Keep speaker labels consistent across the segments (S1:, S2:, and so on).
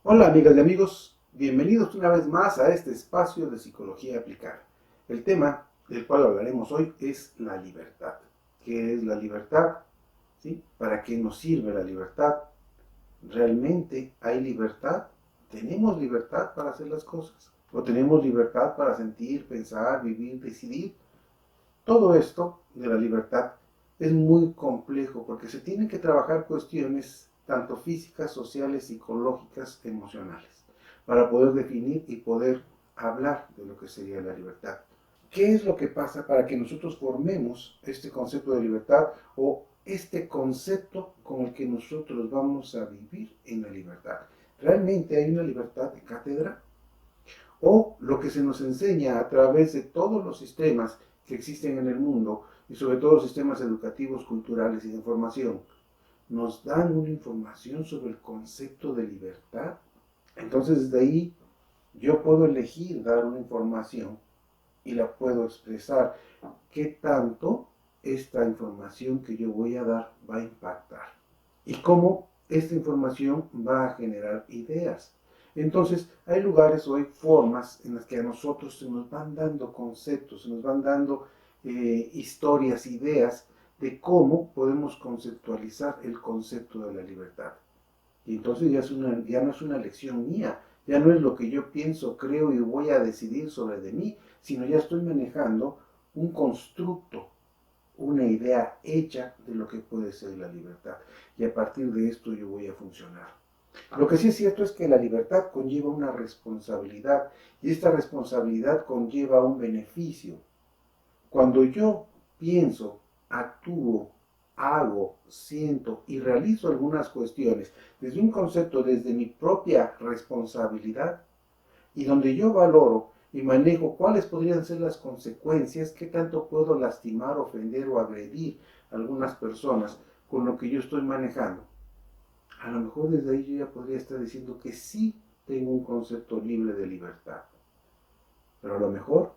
S1: Hola amigas y amigos, bienvenidos una vez más a este espacio de psicología aplicada. El tema del cual hablaremos hoy es la libertad. ¿Qué es la libertad? ¿Sí? ¿Para qué nos sirve la libertad? ¿Realmente hay libertad? ¿Tenemos libertad para hacer las cosas? ¿O tenemos libertad para sentir, pensar, vivir, decidir? Todo esto de la libertad es muy complejo porque se tienen que trabajar cuestiones tanto físicas, sociales, psicológicas, emocionales, para poder definir y poder hablar de lo que sería la libertad. ¿Qué es lo que pasa para que nosotros formemos este concepto de libertad o este concepto con el que nosotros vamos a vivir en la libertad? ¿Realmente hay una libertad de cátedra? ¿O lo que se nos enseña a través de todos los sistemas que existen en el mundo y sobre todo los sistemas educativos, culturales y de información, nos dan una información sobre el concepto de libertad? Entonces desde ahí yo puedo elegir dar una información y la puedo expresar. ¿Qué tanto esta información que yo voy a dar va a impactar? ¿Y cómo esta información va a generar ideas? Entonces, hay lugares o hay formas en las que a nosotros se nos van dando conceptos, se nos van dando historias, ideas de cómo podemos conceptualizar el concepto de la libertad. Y entonces ya no es una lección mía, ya no es lo que yo pienso, creo y voy a decidir sobre de mí, sino ya estoy manejando un constructo, una idea hecha de lo que puede ser la libertad. Y a partir de esto yo voy a funcionar. Lo que sí es cierto es que la libertad conlleva una responsabilidad y esta responsabilidad conlleva un beneficio. Cuando yo pienso, actúo, hago, siento y realizo algunas cuestiones desde un concepto, desde mi propia responsabilidad, y donde yo valoro y manejo cuáles podrían ser las consecuencias, qué tanto puedo lastimar, ofender o agredir a algunas personas con lo que yo estoy manejando. A lo mejor desde ahí yo ya podría estar diciendo que sí tengo un concepto libre de libertad. Pero a lo mejor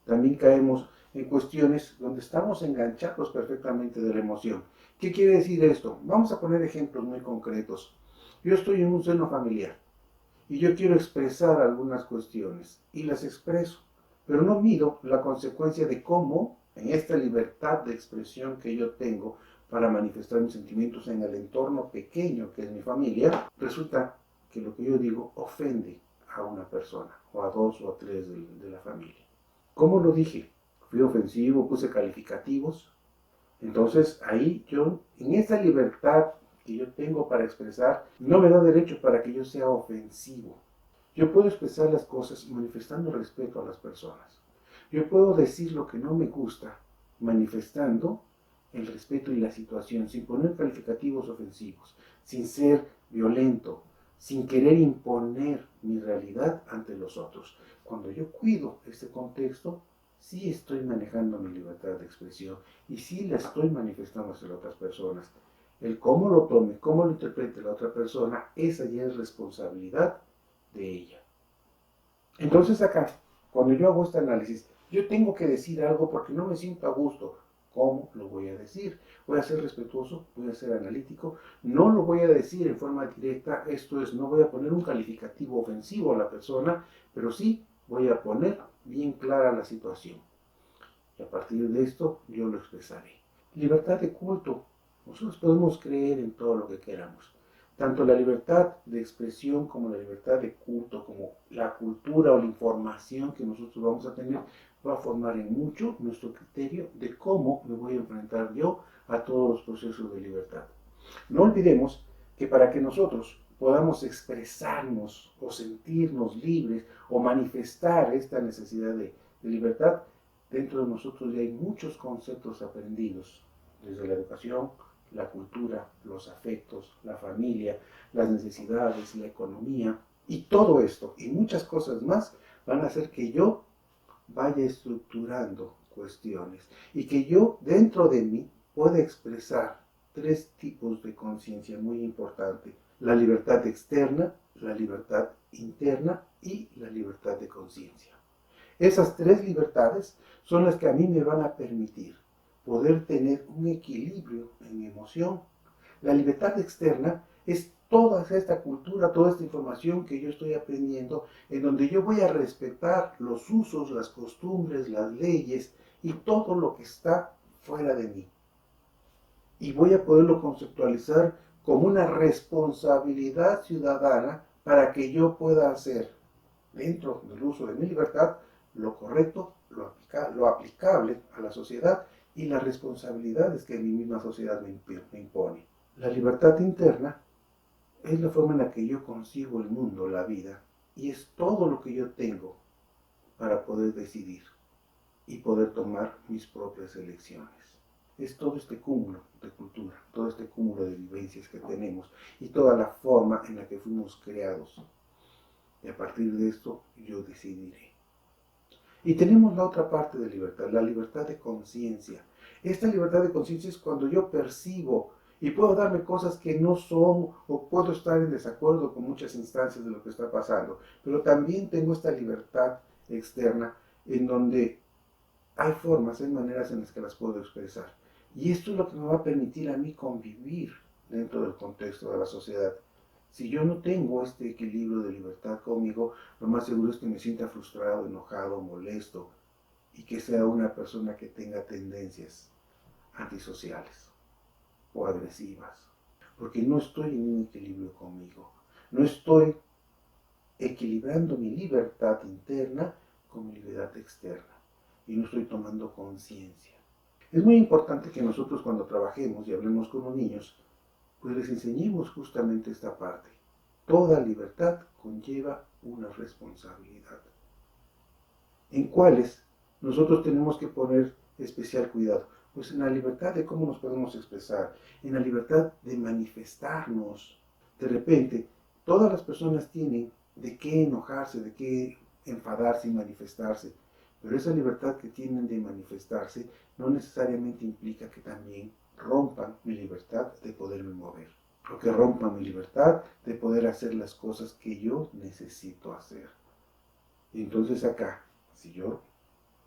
S1: también caemos en cuestiones donde estamos enganchados perfectamente de la emoción. ¿Qué quiere decir esto? Vamos a poner ejemplos muy concretos. Yo estoy en un seno familiar y yo quiero expresar algunas cuestiones y las expreso, pero no mido la consecuencia de cómo en esta libertad de expresión que yo tengo para manifestar mis sentimientos en el entorno pequeño que es mi familia, resulta que lo que yo digo ofende a una persona o a dos o a tres de la familia. ¿Cómo lo dije? Fui ofensivo, puse calificativos. Entonces ahí yo, en esa libertad que yo tengo para expresar, no me da derecho para que yo sea ofensivo. Yo puedo expresar las cosas manifestando respeto a las personas. Yo puedo decir lo que no me gusta manifestando el respeto y la situación, sin poner calificativos ofensivos, sin ser violento, sin querer imponer mi realidad ante los otros. Cuando yo cuido este contexto, sí estoy manejando mi libertad de expresión y sí la estoy manifestando hacia las otras personas. El cómo lo tome, cómo lo interprete la otra persona, esa ya es responsabilidad de ella. Entonces acá, cuando yo hago este análisis, yo tengo que decir algo porque no me siento a gusto. ¿Cómo lo voy a decir? Voy a ser respetuoso, voy a ser analítico, no lo voy a decir en forma directa, esto es, no voy a poner un calificativo ofensivo a la persona, pero sí voy a poner bien clara la situación. Y a partir de esto yo lo expresaré. Libertad de culto. Nosotros podemos creer en todo lo que queramos. Tanto la libertad de expresión como la libertad de culto, como la cultura o la información que nosotros vamos a tener, va a formar en mucho nuestro criterio de cómo me voy a enfrentar yo a todos los procesos de libertad. No olvidemos que para que nosotros podamos expresarnos o sentirnos libres o manifestar esta necesidad de libertad, dentro de nosotros ya hay muchos conceptos aprendidos desde la educación, la cultura, los afectos, la familia, las necesidades, la economía, y todo esto y muchas cosas más van a hacer que yo vaya estructurando cuestiones y que yo dentro de mí pueda expresar tres tipos de conciencia muy importantes: la libertad externa, la libertad interna y la libertad de conciencia. Esas tres libertades son las que a mí me van a permitir poder tener un equilibrio en mi emoción. La libertad externa es toda esta cultura, toda esta información que yo estoy aprendiendo, en donde yo voy a respetar los usos, las costumbres, las leyes y todo lo que está fuera de mí. Y voy a poderlo conceptualizar como una responsabilidad ciudadana para que yo pueda hacer, dentro del uso de mi libertad, lo correcto, lo aplicable a la sociedad y las responsabilidades que mi misma sociedad me impone. La libertad interna es la forma en la que yo concibo el mundo, la vida, y es todo lo que yo tengo para poder decidir y poder tomar mis propias elecciones. Es todo este cúmulo de cultura, todo este cúmulo de vivencias que tenemos y toda la forma en la que fuimos creados. Y a partir de esto yo decidiré. Y tenemos la otra parte de libertad, la libertad de conciencia. Esta libertad de conciencia es cuando yo percibo y puedo darme cosas que no son, o puedo estar en desacuerdo con muchas instancias de lo que está pasando, pero también tengo esta libertad externa en donde hay formas, hay maneras en las que las puedo expresar. Y esto es lo que me va a permitir a mí convivir dentro del contexto de la sociedad. Si yo no tengo este equilibrio de libertad conmigo, lo más seguro es que me sienta frustrado, enojado, molesto y que sea una persona que tenga tendencias antisociales o agresivas. Porque no estoy en un equilibrio conmigo. No estoy equilibrando mi libertad interna con mi libertad externa. Y no estoy tomando conciencia. Es muy importante que nosotros cuando trabajemos y hablemos con los niños, pues les enseñemos justamente esta parte. Toda libertad conlleva una responsabilidad, en cuales nosotros tenemos que poner especial cuidado. Pues en la libertad de cómo nos podemos expresar, en la libertad de manifestarnos. De repente, todas las personas tienen de qué enojarse, de qué enfadarse y manifestarse. Pero esa libertad que tienen de manifestarse no necesariamente implica que también rompan mi libertad de poderme mover. O que rompan mi libertad de poder hacer las cosas que yo necesito hacer. Y entonces acá, si yo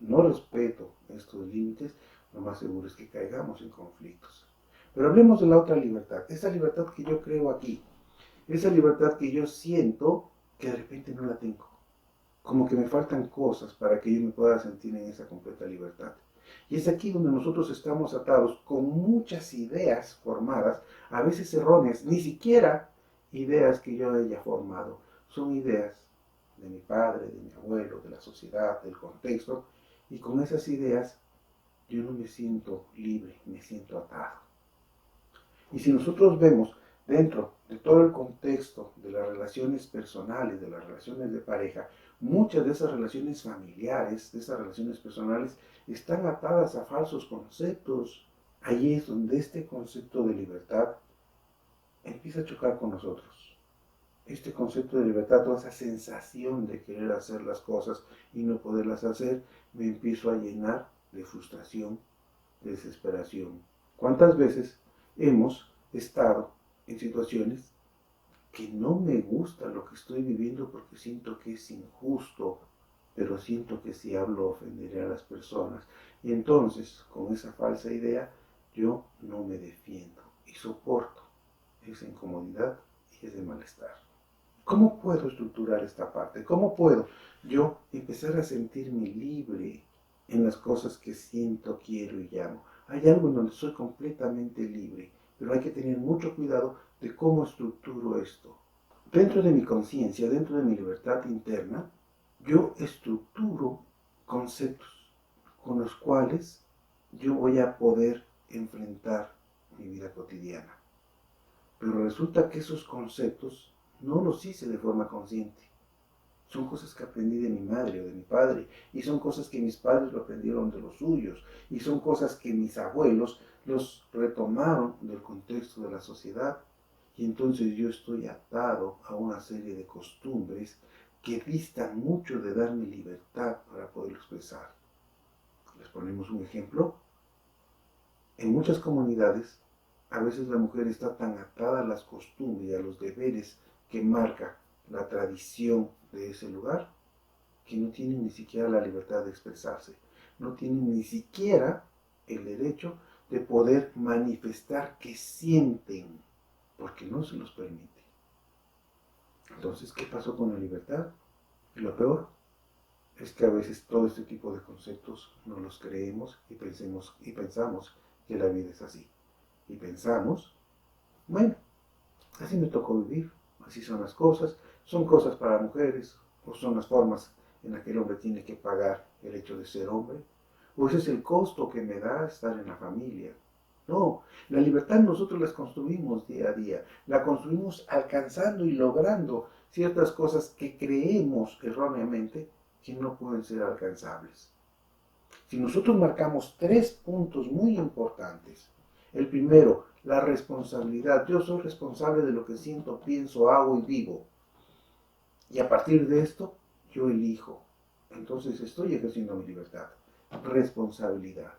S1: no respeto estos límites, lo más seguro es que caigamos en conflictos. Pero hablemos de la otra libertad, esa libertad que yo creo aquí, esa libertad que yo siento que de repente no la tengo. Como que me faltan cosas para que yo me pueda sentir en esa completa libertad. Y es aquí donde nosotros estamos atados con muchas ideas formadas, a veces erróneas, ni siquiera ideas que yo haya formado, son ideas de mi padre, de mi abuelo, de la sociedad, del contexto, y con esas ideas yo no me siento libre, me siento atado. Y si nosotros vemos dentro de todo el contexto de las relaciones personales, de las relaciones de pareja, muchas de esas relaciones familiares, de esas relaciones personales, están atadas a falsos conceptos. Ahí es donde este concepto de libertad empieza a chocar con nosotros. Este concepto de libertad, toda esa sensación de querer hacer las cosas y no poderlas hacer, me empiezo a llenar de frustración, de desesperación. ¿Cuántas veces hemos estado en situaciones que no me gusta lo que estoy viviendo porque siento que es injusto, pero siento que si hablo ofenderé a las personas? Y entonces, con esa falsa idea, yo no me defiendo y soporto esa incomodidad y ese malestar. ¿Cómo puedo estructurar esta parte? ¿Cómo puedo yo empezar a sentirme libre en las cosas que siento, quiero y llamo? Hay algo en donde soy completamente libre, pero hay que tener mucho cuidado de cómo estructuro esto. Dentro de mi conciencia, dentro de mi libertad interna, yo estructuro conceptos con los cuales yo voy a poder enfrentar mi vida cotidiana. Pero resulta que esos conceptos no los hice de forma consciente. Son cosas que aprendí de mi madre o de mi padre, y son cosas que mis padres lo aprendieron de los suyos, y son cosas que mis abuelos los retomaron del contexto de la sociedad. Y entonces yo estoy atado a una serie de costumbres que distan mucho de darme libertad para poder expresar. Les ponemos un ejemplo. En muchas comunidades, a veces la mujer está tan atada a las costumbres y a los deberes que marca la tradición de ese lugar, que no tienen ni siquiera la libertad de expresarse, no tienen ni siquiera el derecho de poder manifestar que sienten, porque no se los permite. Entonces, ¿qué pasó con la libertad? Y lo peor es que a veces todo este tipo de conceptos no los creemos y pensamos que la vida es así. Y pensamos, bueno, así me tocó vivir, así son cosas para mujeres, o son las formas en las que el hombre tiene que pagar el hecho de ser hombre, o ese es el costo que me da estar en la familia. No, la libertad nosotros la construimos día a día, la construimos alcanzando y logrando ciertas cosas que creemos erróneamente que no pueden ser alcanzables. Si nosotros marcamos 3 puntos muy importantes, el primero, la responsabilidad. Yo soy responsable de lo que siento, pienso, hago y vivo. Y a partir de esto, yo elijo. Entonces estoy ejerciendo mi libertad. Responsabilidad.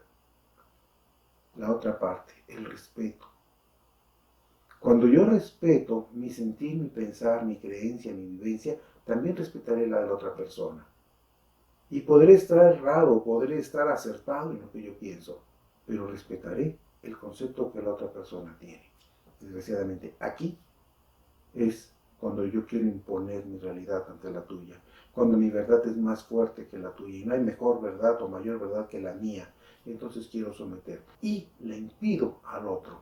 S1: La otra parte, el respeto. Cuando yo respeto mi sentir, mi pensar, mi creencia, mi vivencia, también respetaré la de la otra persona. Y podré estar errado, podré estar acertado en lo que yo pienso, pero respetaré el concepto que la otra persona tiene. Desgraciadamente, aquí es cuando yo quiero imponer mi realidad ante la tuya, cuando mi verdad es más fuerte que la tuya y no hay mejor verdad o mayor verdad que la mía, entonces quiero someter y le impido al otro,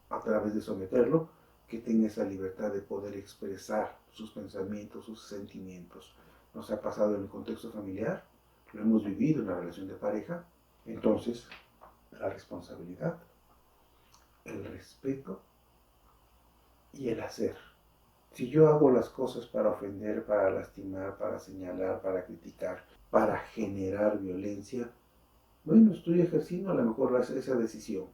S1: a través de someterlo, que tenga esa libertad de poder expresar sus pensamientos, sus sentimientos. Nos ha pasado en el contexto familiar, lo hemos vivido en la relación de pareja, entonces la responsabilidad, el respeto y el hacer. Si yo hago las cosas para ofender, para lastimar, para señalar, para criticar, para generar violencia, bueno, estoy ejerciendo a lo mejor esa decisión,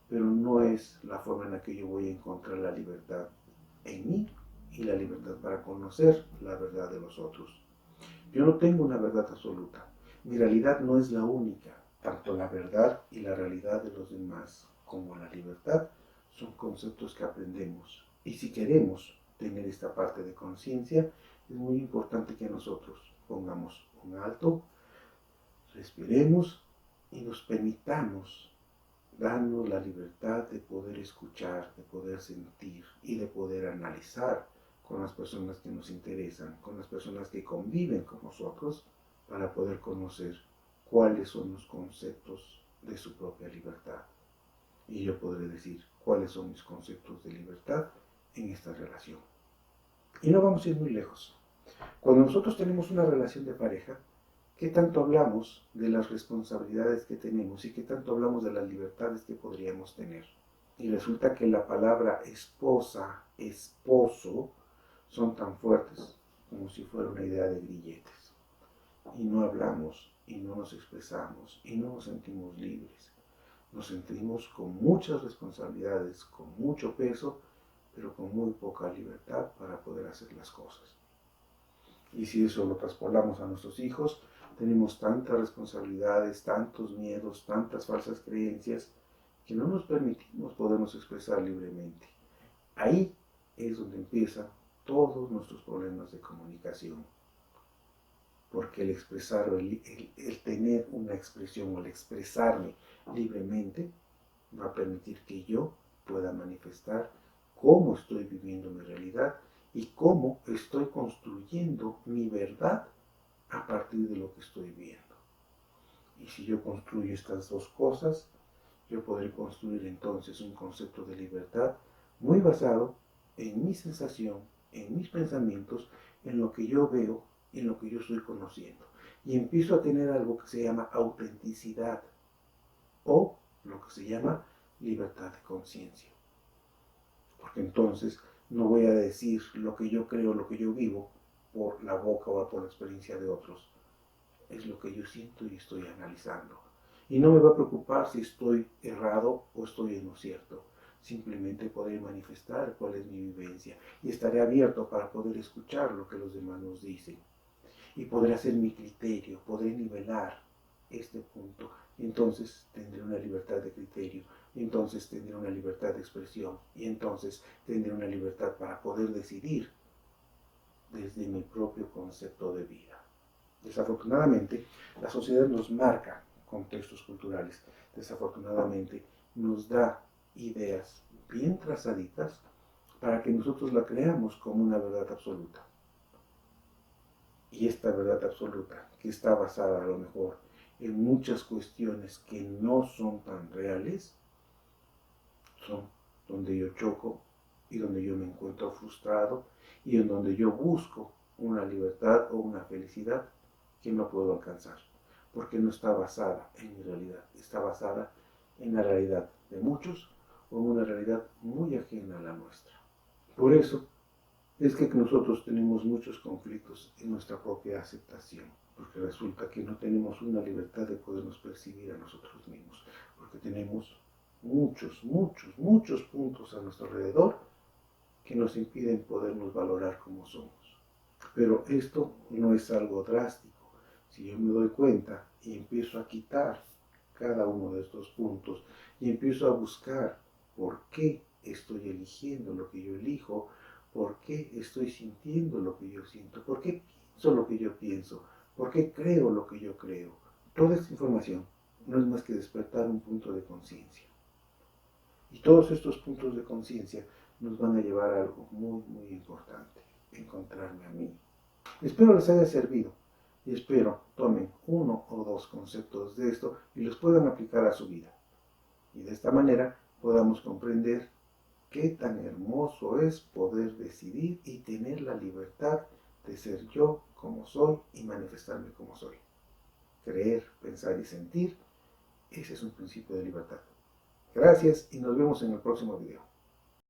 S1: pero no es la forma en la que yo voy a encontrar la libertad en mí y la libertad para conocer la verdad de los otros. Yo no tengo una verdad absoluta. Mi realidad no es la única. Tanto la verdad y la realidad de los demás como la libertad son conceptos que aprendemos. Y si queremos tener esta parte de conciencia, es muy importante que nosotros pongamos un alto, respiremos y nos permitamos darnos la libertad de poder escuchar, de poder sentir y de poder analizar con las personas que nos interesan, con las personas que conviven con nosotros, para poder conocer cuáles son los conceptos de su propia libertad. Y yo podré decir cuáles son mis conceptos de libertad en esta relación. Y no vamos a ir muy lejos. Cuando nosotros tenemos una relación de pareja, ¿qué tanto hablamos de las responsabilidades que tenemos y qué tanto hablamos de las libertades que podríamos tener? Y resulta que la palabra esposa, esposo, son tan fuertes como si fuera una idea de grilletes. Y no hablamos, y no nos expresamos, y no nos sentimos libres. Nos sentimos con muchas responsabilidades, con mucho peso, pero con muy poca libertad para poder hacer las cosas. Y si eso lo traspolamos a nuestros hijos, tenemos tantas responsabilidades, tantos miedos, tantas falsas creencias, que no nos permitimos podernos expresar libremente. Ahí es donde empiezan todos nuestros problemas de comunicación. Porque el expresar, el tener una expresión o el expresarme libremente va a permitir que yo pueda manifestar cómo estoy viviendo mi realidad y cómo estoy construyendo mi verdad a partir de lo que estoy viendo. Y si yo construyo estas dos cosas, yo podré construir entonces un concepto de libertad muy basado en mi sensación, en mis pensamientos, en lo que yo veo, en lo que yo estoy conociendo. Y empiezo a tener algo que se llama autenticidad o lo que se llama libertad de conciencia. Porque entonces no voy a decir lo que yo creo, lo que yo vivo por la boca o por la experiencia de otros. Es lo que yo siento y estoy analizando. Y no me va a preocupar si estoy errado o estoy en lo cierto. Simplemente podré manifestar cuál es mi vivencia y estaré abierto para poder escuchar lo que los demás nos dicen. Y podré hacer mi criterio, podré nivelar este punto. Y entonces tendré una libertad de criterio, y entonces tendré una libertad de expresión, y entonces tendré una libertad para poder decidir desde mi propio concepto de vida. Desafortunadamente, la sociedad nos marca contextos culturales. Desafortunadamente, nos da ideas bien trazaditas para que nosotros la creamos como una verdad absoluta. Y esta verdad absoluta, que está basada a lo mejor en muchas cuestiones que no son tan reales, son donde yo choco y donde yo me encuentro frustrado y en donde yo busco una libertad o una felicidad que no puedo alcanzar, porque no está basada en mi realidad, está basada en la realidad de muchos o en una realidad muy ajena a la nuestra. Por eso es que nosotros tenemos muchos conflictos en nuestra propia aceptación, porque resulta que no tenemos una libertad de podernos percibir a nosotros mismos, porque tenemos muchos puntos a nuestro alrededor que nos impiden podernos valorar como somos. Pero esto no es algo drástico. Si yo me doy cuenta y empiezo a quitar cada uno de estos puntos y empiezo a buscar por qué estoy eligiendo lo que yo elijo, por qué estoy sintiendo lo que yo siento, por qué pienso lo que yo pienso, por qué creo lo que yo creo. Toda esta información no es más que despertar un punto de conciencia. Y todos estos puntos de conciencia nos van a llevar a algo muy importante, encontrarme a mí. Espero les haya servido y espero tomen uno o dos conceptos de esto y los puedan aplicar a su vida. Y de esta manera podamos comprender qué tan hermoso es poder decidir y tener la libertad de ser yo como soy y manifestarme como soy. Creer, pensar y sentir, ese es un principio de libertad. Gracias y nos vemos en el próximo video.